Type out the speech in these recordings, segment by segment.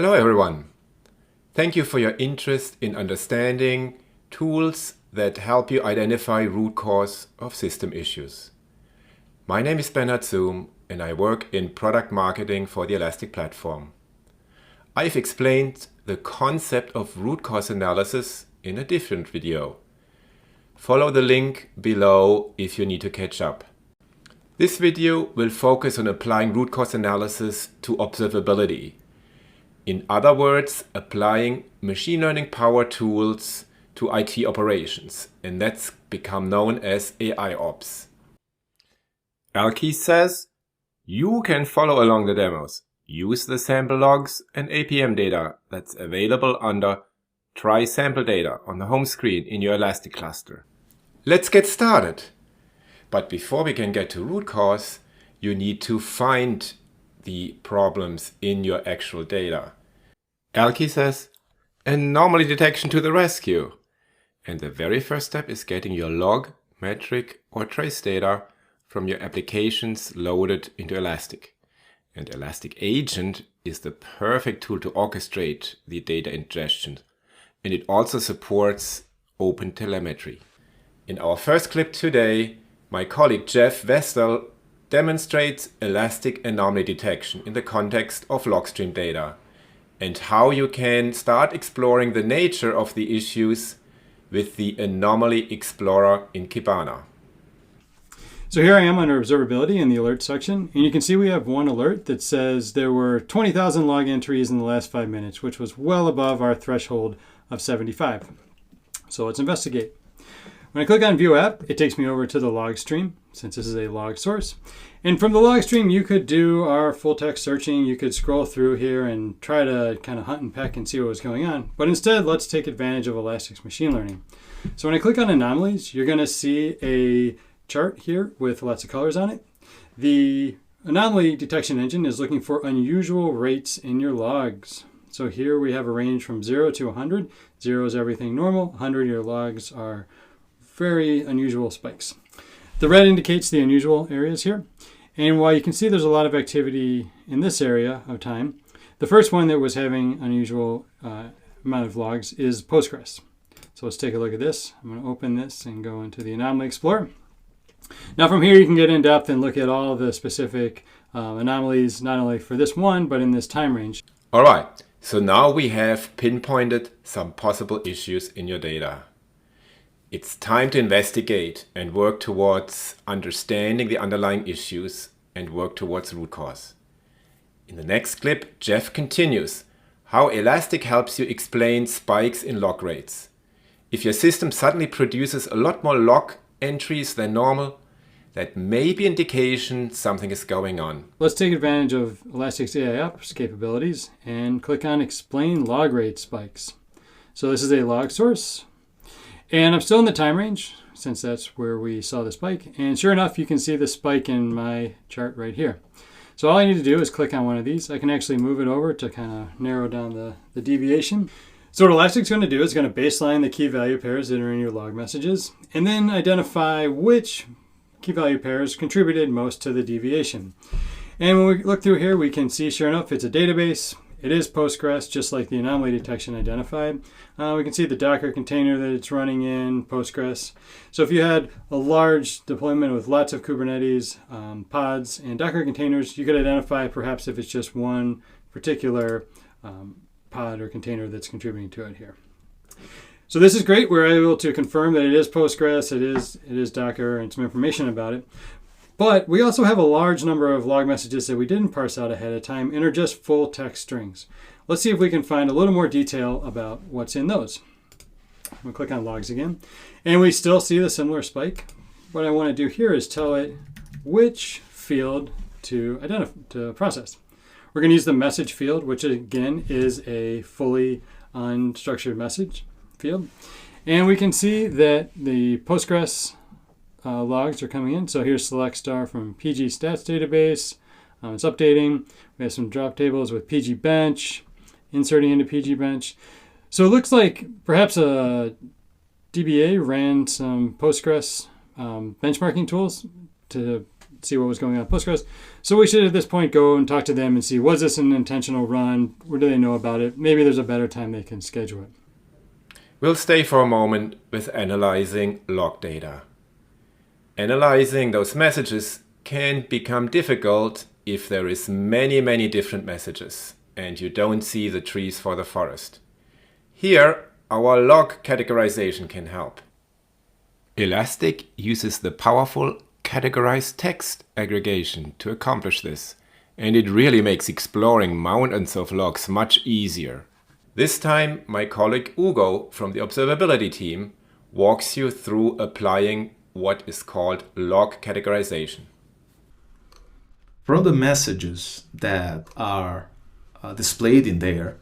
Hello everyone. Thank you for your interest in understanding tools that help you identify root cause of system issues. My name is Bernhard Zoom and I work in product marketing for the Elastic platform. I've explained the concept of root cause analysis in a different video. Follow the link below if you need to catch up. This video will focus on applying root cause analysis to observability. In other words, applying machine learning power tools to IT operations, and that's become known as AIOps. Alki says, you can follow along the demos. Use the sample logs and APM data that's available under Try Sample Data on the home screen in your Elastic cluster. Let's get started. But before we can get to root cause, you need to find the problems in your actual data. Alki says, Anomaly Detection to the rescue. And the very first step is getting your log, metric, or trace data from your applications loaded into Elastic. And Elastic Agent is the perfect tool to orchestrate the data ingestion. And it also supports open telemetry. In our first clip today, my colleague Jeff Vestal demonstrates Elastic Anomaly Detection in the context of logstream data, and how you can start exploring the nature of the issues with the Anomaly Explorer in Kibana. So here I am under Observability in the alert section, and you can see we have one alert that says there were 20,000 log entries in the last 5 minutes, which was well above our threshold of 75. So let's investigate. When I click on View App, it takes me over to the log stream, since this is a log source. And from the log stream, you could do our full text searching. You could scroll through here and try to kind of hunt and peck and see what was going on. But instead, let's take advantage of Elastic's machine learning. So when I click on anomalies, you're going to see a chart here with lots of colors on it. The anomaly detection engine is looking for unusual rates in your logs. So here we have a range from 0 to 100. 0 is everything normal. 100, your logs are very unusual spikes. The red indicates the unusual areas here. And while you can see there's a lot of activity in this area of time, the first one that was having unusual amount of logs is Postgres. So let's take a look at this. I'm going to open this and go into the Anomaly Explorer. Now from here you can get in depth and look at all of the specific anomalies, not only for this one, but in this time range. All right, so now we have pinpointed some possible issues in your data. It's time to investigate and work towards understanding the underlying issues and work towards root cause. In the next clip, Jeff continues how Elastic helps you explain spikes in log rates. If your system suddenly produces a lot more log entries than normal, that may be indication something is going on. Let's take advantage of Elastic's AIOps capabilities and click on Explain Log Rate Spikes. So this is a log source. And I'm still in the time range, since that's where we saw the spike. And sure enough, you can see the spike in my chart right here. So all I need to do is click on one of these. I can actually move it over to kind of narrow down the deviation. So what Elastic's going to do is going to baseline the key value pairs that are in your log messages, and then identify which key value pairs contributed most to the deviation. And when we look through here, we can see, sure enough, it's a database. It is Postgres, just like the anomaly detection identified. We can see the Docker container that it's running in, Postgres. So if you had a large deployment with lots of Kubernetes pods and Docker containers, you could identify perhaps if it's just one particular pod or container that's contributing to it here. So this is great. We're able to confirm that it is Postgres, it is Docker, and some information about it. But we also have a large number of log messages that we didn't parse out ahead of time and are just full text strings. Let's see if we can find a little more detail about what's in those. We'll click on logs again, and we still see the similar spike. What I want to do here is tell it which field to process. We're going to use the message field, which again is a fully unstructured message field. And we can see that the Postgres logs are coming in. So here's select star from PG stats database. It's updating. We have some drop tables with PG bench, inserting into PG bench. So it looks like perhaps a DBA ran some Postgres benchmarking tools to see what was going on in Postgres. So we should at this point go and talk to them and see, was this an intentional run? What do they know about it? Maybe there's a better time they can schedule it. We'll stay for a moment with analyzing log data. Analyzing those messages can become difficult if there is many different messages and you don't see the trees for the forest. Here, our log categorization can help. Elastic uses the powerful categorized text aggregation to accomplish this, and it really makes exploring mountains of logs much easier. This time, my colleague Ugo from the Observability team walks you through applying what is called log categorization. From the messages that are displayed in there,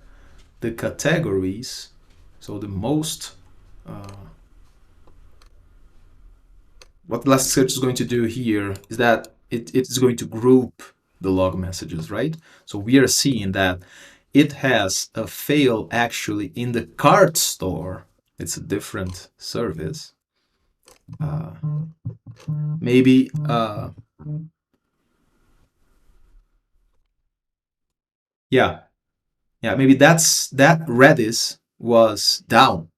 the categories, so the most, what Elasticsearch is going to do here is that it's going to group the log messages, right? So we are seeing that it has a fail actually in the cart store. It's a different service. Maybe maybe that Redis was down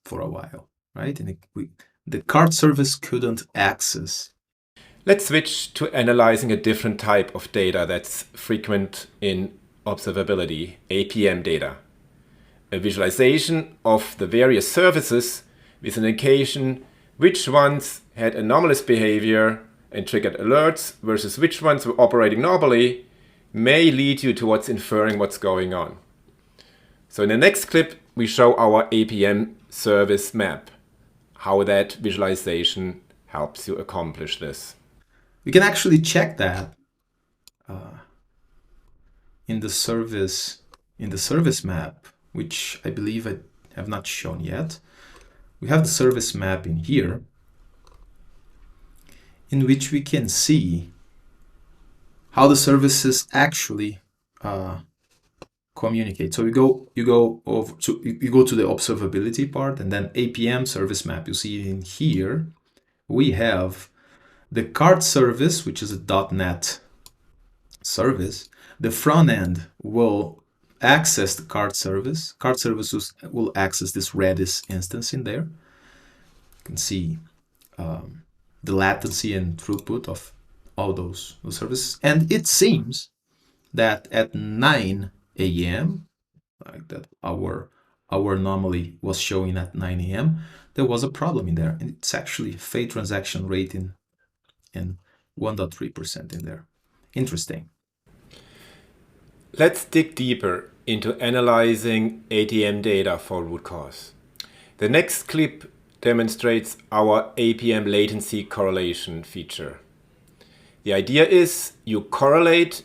for a while, right? And the cart service couldn't access. Let's switch to analyzing a different type of data that's frequent in observability, APM data. A visualization of the various services with an indication which ones had anomalous behavior and triggered alerts versus which ones were operating normally may lead you towards inferring what's going on. So in the next clip, we show our APM Service Map, how that visualization helps you accomplish this. We can actually check that in the service map, which I believe I have not shown yet. We have the service map in here, in which we can see how the services actually communicate. So you go to the observability part, and then APM Service Map. You see in here we have the cart service, which is a .NET service. The front end will access the cart service. Cart services will access this Redis instance in there. You can see the latency and throughput of all those services. And it seems that at 9 a.m., like that our anomaly was showing at 9 a.m., there was a problem in there. And it's actually failed transaction rate in 1.3% in there. Interesting. Let's dig deeper into analyzing ATM data for root cause. The next clip demonstrates our APM Latency Correlation feature. The idea is you correlate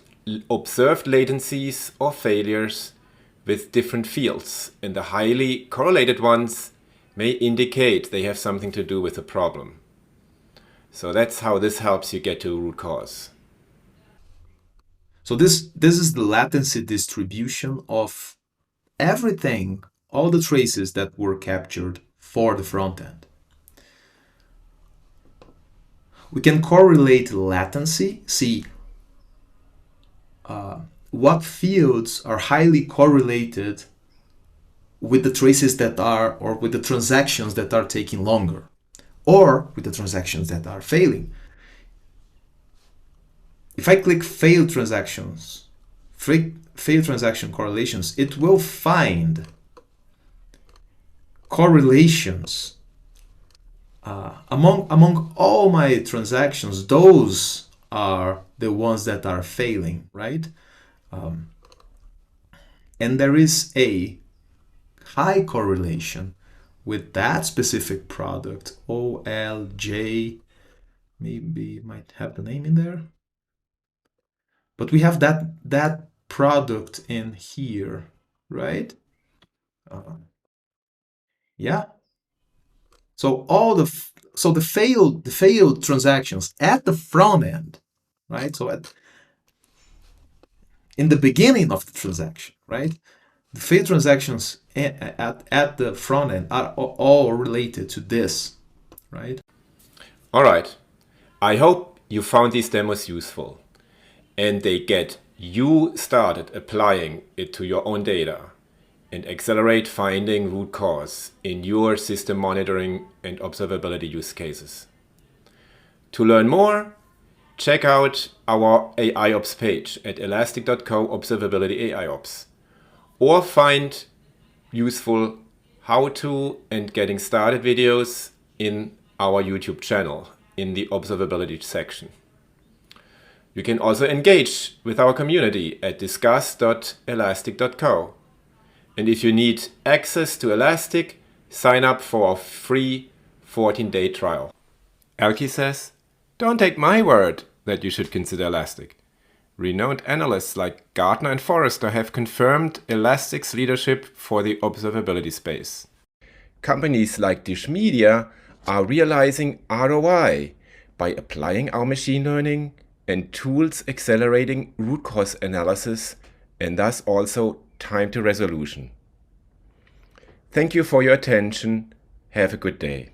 observed latencies or failures with different fields, and the highly correlated ones may indicate they have something to do with the problem. So that's how this helps you get to root cause. So this is the latency distribution of everything, all the traces that were captured for the front end. We can correlate latency, see what fields are highly correlated with the traces that are, or with the transactions that are taking longer, or with the transactions that are failing. If I click failed transactions, failed transaction correlations, it will find correlations among all my transactions. Those are the ones that are failing, right? And there is a high correlation with that specific product, OLJ, maybe it might have the name in there. But we have that product in here, right? Yeah. So the failed transactions at the front end, right? So in the beginning of the transaction, right? The failed transactions at the front end are all related to this, right? All right. I hope you found these demos useful and they get you started applying it to your own data and accelerate finding root cause in your system monitoring and observability use cases. To learn more, check out our AIOps page at elastic.co Observability AIOps, or find useful how-to and getting started videos in our YouTube channel in the observability section. You can also engage with our community at discuss.elastic.co. And if you need access to Elastic, sign up for a free 14-day trial. Elke says, don't take my word that you should consider Elastic. Renowned analysts like Gartner and Forrester have confirmed Elastic's leadership for the observability space. Companies like Dish Media are realizing ROI by applying our machine learning and tools accelerating root cause analysis and thus also time to resolution. Thank you for your attention. Have a good day.